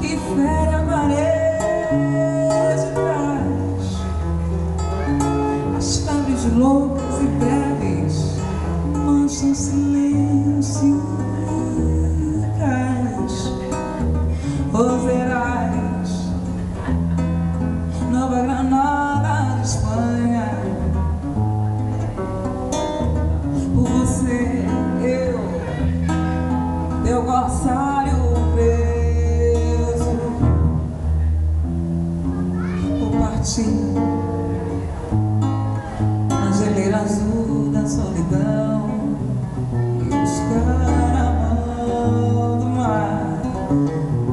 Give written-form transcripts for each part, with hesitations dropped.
que fere a parede de trás. As febres loucas e breves mancham silêncio e cais. Roserais, Nova Granada de Espanha. Por você, teu corsário preso, vou partir na geleira azul da solidão e buscar a mão do mar,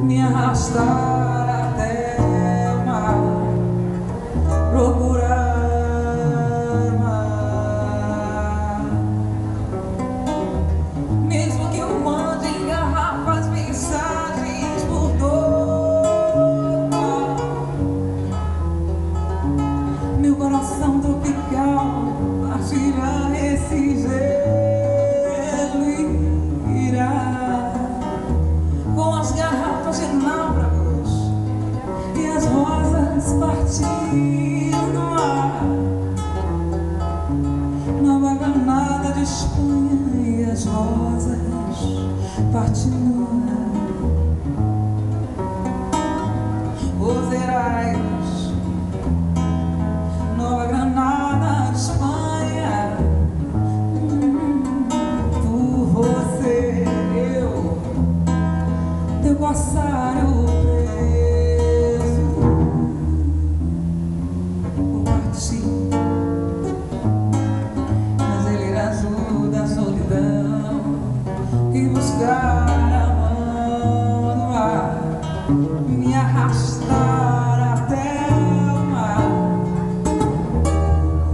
me arrastar até o mar, procurar o mar. Mesmo que eu mande em garrafas mensagens por todo mar, meu coração tropical partirá esse gelo e irá com as garrafas de náufragos e as rosas partindo no ar. Nova Granada de Espanha e as rosas partindo no ar. Roserais, Nova Granada de Espanha. Por você, teu corsário preso, vou partir na geleira azul da solidão e buscar a mão do mar, me arrastar até o mar,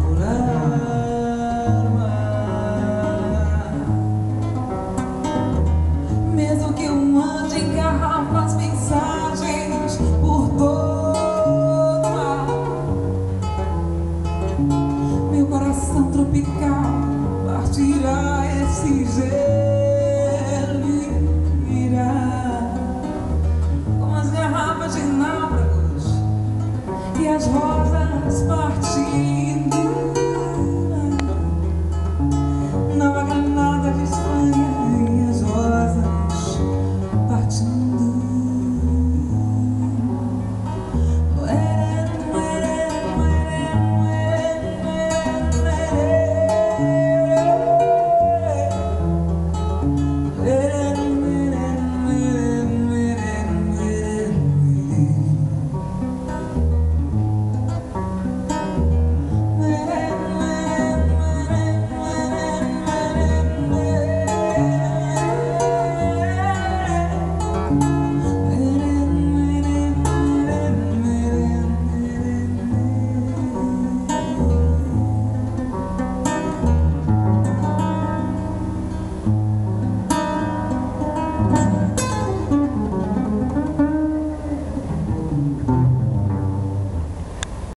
procurar o mar. Mesmo que eu ande em garrafas mensagens por todo mar, meu coração tropical partirá esse gelo e irá com as garrafas de náufragos e as rosas partindo